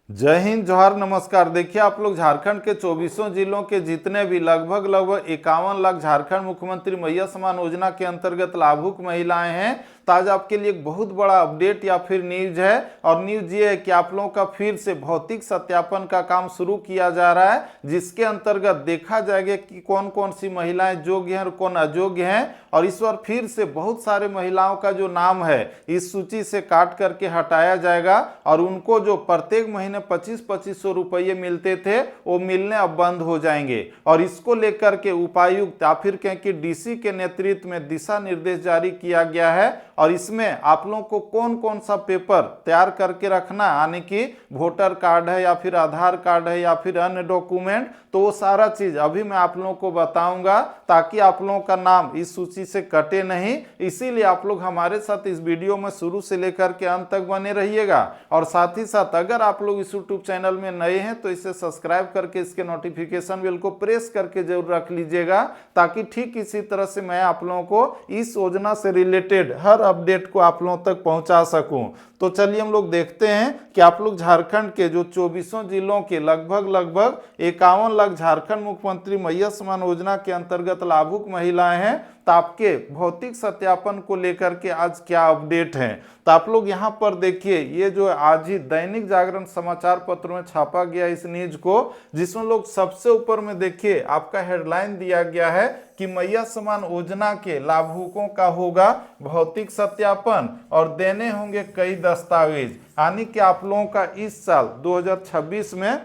जय हिंद, जोहार, नमस्कार। देखिए, आप लोग झारखंड के 24 जिलों के जितने भी लगभग 51 लाख झारखंड मुख्यमंत्री मैया समान योजना के अंतर्गत लाभुक महिलाएं हैं, तो आज आपके लिए एक बहुत बड़ा अपडेट या फिर न्यूज है। और न्यूज ये है कि आप लोगों का फिर से भौतिक सत्यापन का काम शुरू किया जा रहा है, जिसके अंतर्गत देखा जाएगा कि कौन कौन सी महिलाएं योग्य हैं और कौन अयोग्य हैं। और इस बार फिर से बहुत सारे महिलाओं का जो नाम है इस सूची से काट करके हटाया जाएगा और उनको जो प्रत्येक महीने 25-2500 रुपये मिलते थे वो मिलने अब बंद हो जाएंगे। और इसको लेकर के उपायुक्त या फिर कहें कि डीसी के नेतृत्व में दिशा निर्देश जारी किया गया है। और इसमें आप लोगों को कौन कौन सा पेपर तैयार करके रखना, यानी कि वोटर कार्ड है या फिर आधार कार्ड है या फिर अन्य डॉक्यूमेंट, तो वो सारा चीज अभी मैं आप लोगों को बताऊंगा ताकि आप लोगों का नाम इस सूची से कटे नहीं। इसीलिए आप लोग हमारे साथ इस वीडियो में शुरू से लेकर के अंत तक बने रहिएगा। और साथ ही साथ अगर आप लोग इस यूट्यूब चैनल में नए हैं तो इसे सब्सक्राइब करके इसके नोटिफिकेशन बेल को प्रेस करके जरूर रख लीजिएगा, ताकि ठीक इसी तरह से मैं आप लोगों को इस योजना से रिलेटेड हर अपडेट को आप लोगों तक पहुंचा सकूं। तो चलिए हम लोग देखते हैं कि आप लोग झारखंड के जो 24 जिलों के लगभग 51 लाख झारखंड मुख्यमंत्री मैया समान योजना के अंतर्गत लाभुक महिलाएं हैं, तो आपके भौतिक सत्यापन को लेकर के आज क्या अपडेट है। तो आप लोग यहाँ पर देखिए, ये जो आज ही दैनिक जागरण समाचार पत्र में छापा गया इस न्यूज को, जिसमें लोग सबसे ऊपर में देखिए आपका हेडलाइन दिया गया है कि मैया समान योजना के लाभुकों का होगा भौतिक सत्यापन और देने होंगे कई दस्तावेज। यानी कि आप लोगों का इस साल 2026 में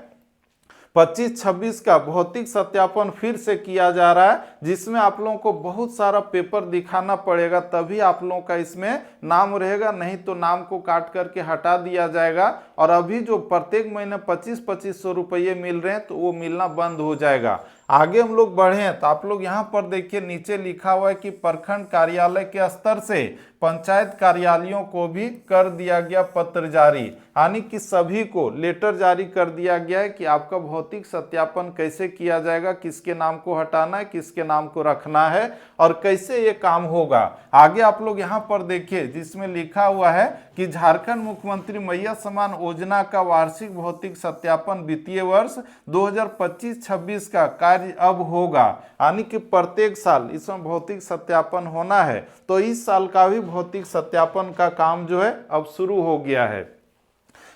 25-26 का भौतिक सत्यापन फिर से किया जा रहा है, जिसमें आप लोगों को बहुत सारा पेपर दिखाना पड़ेगा, तभी आप लोगों का इसमें नाम रहेगा, नहीं तो नाम को काट करके हटा दिया जाएगा। और अभी जो प्रत्येक महीने 25-2500 रुपये मिल रहे हैं तो वो मिलना बंद हो जाएगा। आगे हम लोग बढ़े तो आप लोग यहाँ पर देखिए नीचे लिखा हुआ है कि प्रखंड कार्यालय के स्तर से पंचायत कार्यालयों को भी कर दिया गया पत्र जारी, यानी कि सभी को लेटर जारी कर दिया गया है कि आपका भौतिक सत्यापन कैसे किया जाएगा, किसके नाम को हटाना है, किसके नाम को रखना है और कैसे ये काम होगा। आगे आप लोग यहाँ पर देखिए जिसमें लिखा हुआ है कि झारखंड मुख्यमंत्री मैया समान योजना का वार्षिक भौतिक सत्यापन वित्तीय वर्ष 2025-26 का कार्य अब होगा, यानी कि प्रत्येक साल इसमें भौतिक सत्यापन होना है। तो इस साल का भी भौतिक सत्यापन का काम जो है अब शुरू हो गया है।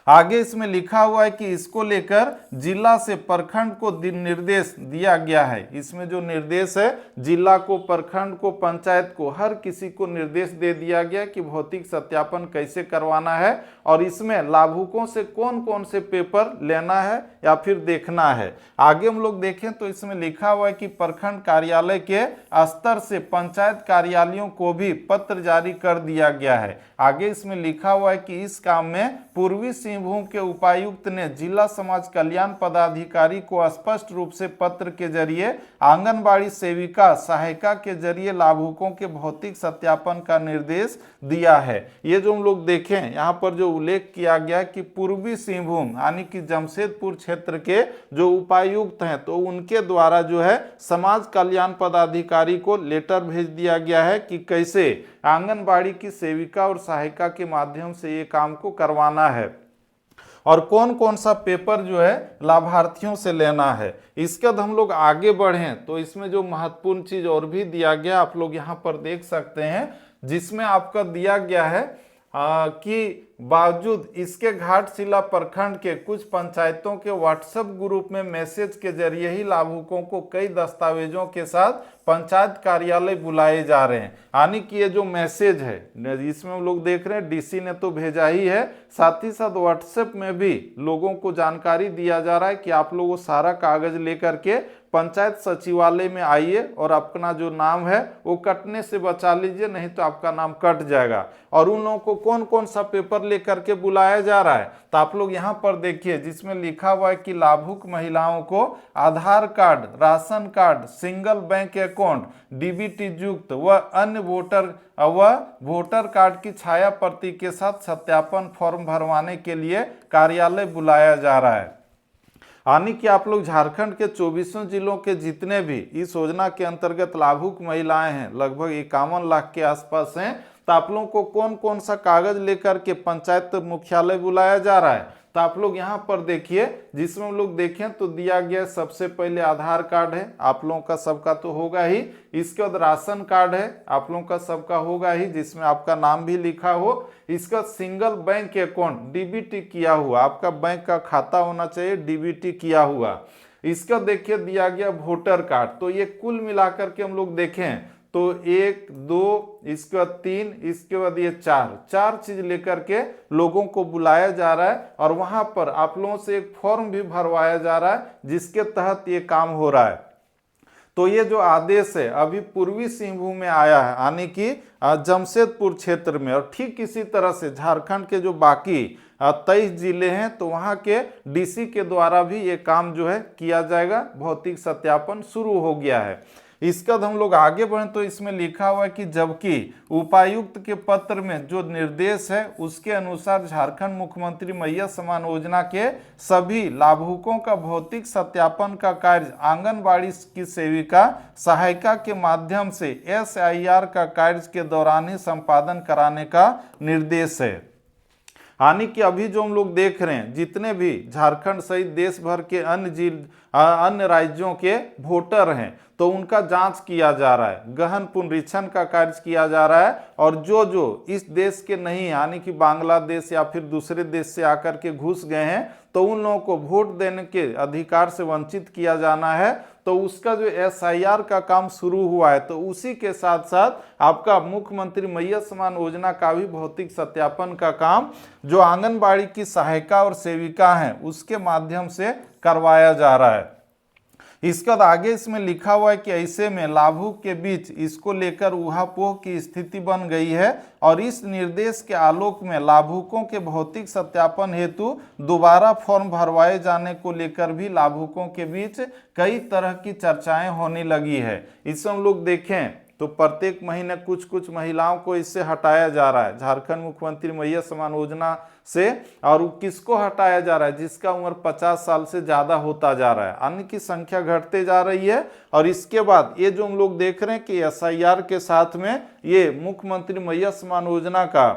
आगे इसमें लिखा हुआ है कि इसको लेकर जिला से प्रखंड को निर्देश दिया गया है। इसमें जो निर्देश है जिला को, प्रखंड को, पंचायत को, हर किसी को निर्देश दे दिया गया कि भौतिक सत्यापन कैसे करवाना है और इसमें लाभुकों से कौन कौन से पेपर लेना है या फिर देखना है। आगे हम लोग देखें तो इसमें लिखा हुआ है कि प्रखंड कार्यालय के स्तर से पंचायत कार्यालयों को भी पत्र जारी कर दिया गया है। आगे इसमें लिखा हुआ है कि इस काम में पूर्वी सिंहभूम के उपायुक्त ने जिला समाज कल्याण पदाधिकारी को स्पष्ट रूप से पत्र के जरिए आंगनबाड़ी सेविका सहायिका के जरिए लाभुकों के भौतिक सत्यापन का निर्देश दिया है। ये जो हम लोग देखें यहाँ पर जो उल्लेख किया गया कि पूर्वी सिंहभूम यानी कि जमशेदपुर क्षेत्र के जो उपायुक्त हैं तो उनके द्वारा जो है समाज कल्याण पदाधिकारी को लेटर भेज दिया गया है कि कैसे आंगनबाड़ी की सेविका और सहायिका के माध्यम से ये काम को करवाना है और कौन कौन सा पेपर जो है लाभार्थियों से लेना है। इसके बाद हम लोग आगे बढ़ें तो इसमें जो महत्वपूर्ण चीज और भी दिया गया आप लोग यहाँ पर देख सकते हैं, जिसमें आपका दिया गया है कि बावजूद इसके घाटशिला प्रखंड के कुछ पंचायतों के व्हाट्सएप ग्रुप में मैसेज के जरिए ही लाभुकों को कई दस्तावेजों के साथ पंचायत कार्यालय बुलाए जा रहे हैं। यानी कि ये जो मैसेज है इसमें हम लोग देख रहे हैं डीसी ने तो भेजा ही है, साथ ही साथ व्हाट्सएप में भी लोगों को जानकारी दिया जा रहा है कि आप लोग वो सारा कागज लेकर के पंचायत सचिवालय में आइए और अपना जो नाम है वो कटने से बचा लीजिए, नहीं तो आपका नाम कट जाएगा। और उन लोगों को कौन कौन सा पेपर लेकर के बुलाया जा रहा है तो आप लोग यहाँ पर देखिए जिसमें लिखा हुआ है कि लाभुक महिलाओं को Aadhaar card, ration card, single bank account, DBT युक्त व अन्य वोटर कार्ड की छाया प्रति के साथ सत्यापन फॉर्म भरवाने के लिए कार्यालय बुलाया जा रहा है। यानी कि आप लोग झारखंड के 24 जिलों के जितने भी इस योजना के अंतर्गत लाभुक महिलाएं हैं लगभग 51 लाख के आसपास हैं, तो आप लोगों को कौन कौन सा कागज लेकर के पंचायत मुख्यालय बुलाया जा रहा है। तो आप लोग यहाँ पर देखिए, जिसमें हम लोग देखें तो दिया गया सबसे पहले आधार कार्ड है, आप लोगों का सबका तो होगा ही। इसके बाद राशन कार्ड है, आप लोगों का सबका होगा ही, जिसमें आपका नाम भी लिखा हो। इसका सिंगल बैंक अकाउंट डीबीटी किया हुआ, आपका बैंक का खाता होना चाहिए डीबीटी किया हुआ। इसका देखिए दिया गया वोटर कार्ड। तो ये कुल मिलाकर के हम लोग देखें तो 1 2 इसके बाद 3 इसके बाद ये 4 चीज लेकर के लोगों को बुलाया जा रहा है और वहां पर आप लोगों से एक फॉर्म भी भरवाया जा रहा है जिसके तहत ये काम हो रहा है। तो ये जो आदेश है अभी पूर्वी सिंहभूम में आया है, यानी कि जमशेदपुर क्षेत्र में, और ठीक इसी तरह से झारखंड के जो बाकी 23 जिले हैं तो वहां के डीसी के द्वारा भी ये काम जो है किया जाएगा। भौतिक सत्यापन शुरू हो गया है। इसका हम लोग आगे बढ़ें तो इसमें लिखा हुआ है कि जबकि उपायुक्त के पत्र में जो निर्देश है उसके अनुसार झारखंड मुख्यमंत्री मैया समान योजना के सभी लाभुकों का भौतिक सत्यापन का कार्य आंगनबाड़ी की सेविका सहायिका के माध्यम से SIR का कार्य के दौरान ही संपादन कराने का निर्देश है। यानी कि अभी जो हम लोग देख रहे हैं जितने भी झारखंड सहित देश भर के अन्य राज्यों के वोटर हैं तो उनका जांच किया जा रहा है, गहन पुनरीक्षण का कार्य किया जा रहा है। और जो इस देश के नहीं, यानी कि बांग्लादेश या फिर दूसरे देश से आकर के घुस गए हैं तो उन लोगों को वोट देने के अधिकार से वंचित किया जाना है। तो उसका जो SIR का काम शुरू हुआ है तो उसी के साथ साथ आपका मुख्यमंत्री मैया समान योजना का भी भौतिक सत्यापन का काम जो आंगनबाड़ी की सहायिका और सेविका हैं उसके माध्यम से करवाया जा रहा है। इसके बाद आगे इसमें लिखा हुआ है कि ऐसे में लाभुक के बीच इसको लेकर ऊहापोह की स्थिति बन गई है और इस निर्देश के आलोक में लाभुकों के भौतिक सत्यापन हेतु दोबारा फॉर्म भरवाए जाने को लेकर भी लाभुकों के बीच कई तरह की चर्चाएं होने लगी है। इसमें हम लोग देखें तो प्रत्येक महीने कुछ महिलाओं को इससे हटाया जा रहा है झारखंड मुख्यमंत्री मैया समान योजना से। और किसको हटाया जा रहा है? जिसका उम्र 50 साल से ज्यादा होता जा रहा है, अन्य की संख्या घटते जा रही है। और इसके बाद ये जो हम लोग देख रहे हैं कि SIR के साथ में ये मुख्यमंत्री मैया समान योजना का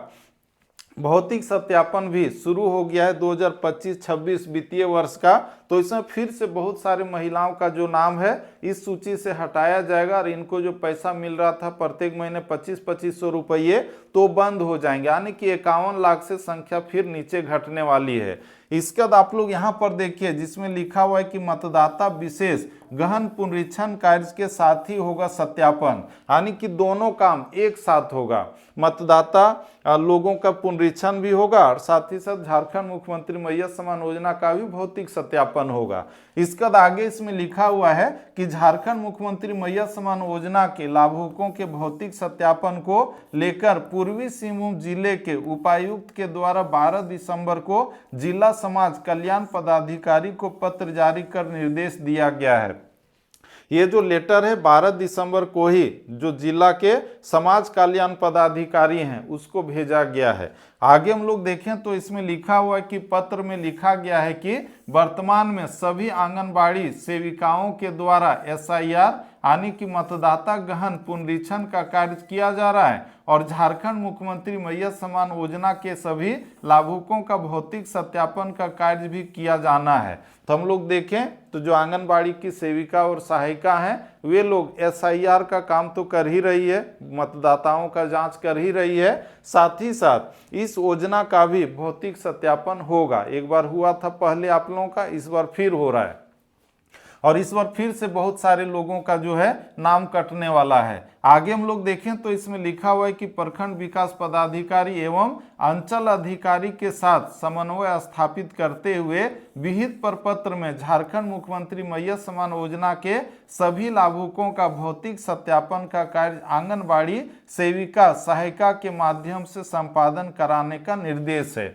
भौतिक सत्यापन भी शुरू हो गया है 2025-26 वित्तीय वर्ष का। तो इसमें फिर से बहुत सारी महिलाओं का जो नाम है इस सूची से हटाया जाएगा और इनको जो पैसा मिल रहा था प्रत्येक महीने 2500 रुपये तो बंद हो जाएंगे, यानी कि 51 लाख से संख्या फिर नीचे घटने वाली है। इसके बाद आप लोग यहाँ पर देखिए जिसमें लिखा हुआ है कि मतदाता विशेष गहन पुनरीक्षण कार्य के साथ ही होगा सत्यापन, यानी कि दोनों काम एक साथ होगा। मतदाता लोगों का पुनरीक्षण भी होगा और साथ ही साथ झारखंड मुख्यमंत्री मैया समान योजना का भी भौतिक सत्यापन होगा। इसके बाद आगे इसमें लिखा हुआ है कि झारखंड मुख्यमंत्री मैया समान योजना के लाभुकों के भौतिक सत्यापन को लेकर पूर्वी सिंहभूम जिले के उपायुक्त के द्वारा 12 दिसंबर को जिला समाज कल्याण पदाधिकारी को पत्र जारी कर निर्देश दिया गया है। ये जो लेटर है 12 दिसंबर को ही जो जिला के समाज कल्याण पदाधिकारी हैं उसको भेजा गया है। आगे हम लोग देखें तो इसमें लिखा हुआ है कि पत्र में लिखा गया है कि वर्तमान में सभी आंगनबाड़ी सेविकाओं के द्वारा SIR यानी कि मतदाता गहन पुनरीक्षण का कार्य किया जा रहा है और झारखंड मुख्यमंत्री मैया समान योजना के सभी लाभुकों का भौतिक सत्यापन का कार्य भी किया जाना है। तो हम लोग देखें तो जो आंगनबाड़ी की सेविका और सहायिका हैं वे लोग SIR का काम तो कर ही रही है, मतदाताओं का जांच कर ही रही है, साथ ही साथ इस योजना का भी भौतिक सत्यापन होगा। एक बार हुआ था पहले आप लोगों का, इस बार फिर हो रहा है और इस बार फिर से बहुत सारे लोगों का जो है नाम कटने वाला है। आगे हम लोग देखें तो इसमें लिखा हुआ है कि प्रखंड विकास पदाधिकारी एवं अंचल अधिकारी के साथ समन्वय स्थापित करते हुए विहित प्रपत्र में झारखंड मुख्यमंत्री मैया समान योजना के सभी लाभुकों का भौतिक सत्यापन का कार्य आंगनबाड़ी सेविका सहायिका के माध्यम से संपादन कराने का निर्देश है।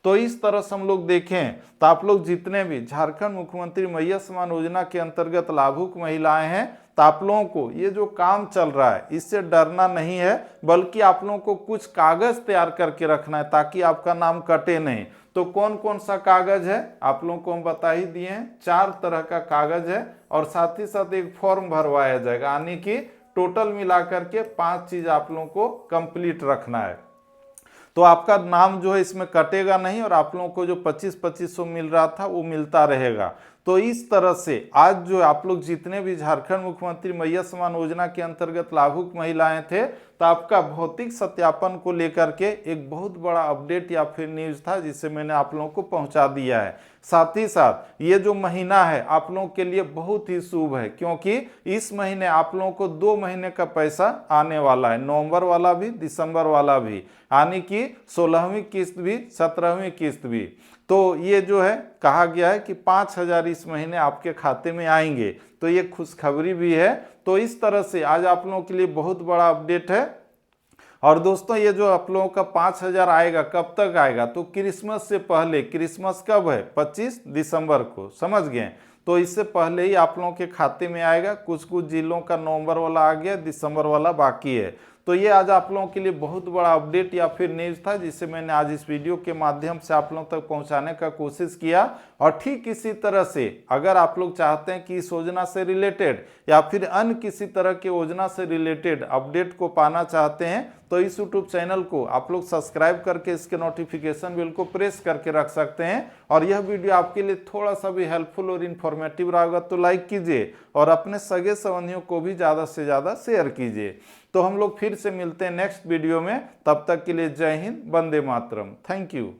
तो इस तरह से हम लोग देखें तो आप लोग जितने भी झारखंड मुख्यमंत्री मैया समान योजना के अंतर्गत लाभुक महिलाएं हैं तो आप लोगों को ये जो काम चल रहा है इससे डरना नहीं है, बल्कि आप लोगों को कुछ कागज तैयार करके रखना है ताकि आपका नाम कटे नहीं। तो कौन कौन सा कागज है आप लोगों को हम बता ही दिए हैं, 4 तरह का कागज है और साथ ही साथ एक फॉर्म भरवाया जाएगा, यानी कि टोटल मिलाकर के 5 चीज आप लोगों को कंप्लीट रखना है। तो आपका नाम जो है इसमें कटेगा नहीं और आप लोगों को जो 2500 मिल रहा था वो मिलता रहेगा। तो इस तरह से आज जो आप लोग जितने भी झारखंड मुख्यमंत्री मैया सम्मान योजना के अंतर्गत लाभुक महिलाएं थे, तो आपका भौतिक सत्यापन को लेकर के एक बहुत बड़ा अपडेट या फिर न्यूज था जिसे मैंने आप लोगों को पहुंचा दिया है। साथ ही साथ ये जो महीना है आप लोगों के लिए बहुत ही शुभ है, क्योंकि इस महीने आप लोगों को 2 महीने का पैसा आने वाला है, नवंबर वाला भी दिसंबर वाला भी, यानी कि 16वीं किस्त भी 17वीं किस्त भी। तो ये जो है कहा गया है कि 5000 इस महीने आपके खाते में आएंगे, तो ये खुशखबरी भी है। तो इस तरह से आज आप लोगों के लिए बहुत बड़ा अपडेट है। और दोस्तों ये जो आप लोगों का 5000 आएगा कब तक आएगा, तो क्रिसमस से पहले। क्रिसमस कब है? 25 दिसंबर को, समझ गए? तो इससे पहले ही आप लोगों के खाते में आएगा। कुछ कुछ जिलों का नवंबर वाला आ गया, दिसंबर वाला बाकी है। तो ये आज आप लोगों के लिए बहुत बड़ा अपडेट या फिर न्यूज था जिसे मैंने आज इस वीडियो के माध्यम से आप लोगों तक पहुंचाने का कोशिश किया। और ठीक इसी तरह से अगर आप लोग चाहते हैं कि इस योजना से रिलेटेड या फिर अन्य किसी तरह के योजना से रिलेटेड अपडेट को पाना चाहते हैं, तो इस यूट्यूब चैनल को आप लोग सब्सक्राइब करके इसके नोटिफिकेशन बेल को प्रेस करके रख सकते हैं। और यह वीडियो आपके लिए थोड़ा सा भी हेल्पफुल और इन्फॉर्मेटिव रहा होगा तो लाइक कीजिए और अपने सगे संबंधियों को भी ज़्यादा से ज़्यादा शेयर कीजिए। तो हम लोग फिर से मिलते हैं नेक्स्ट वीडियो में, तब तक के लिए जय हिंद, वंदे मातरम, थैंक यू।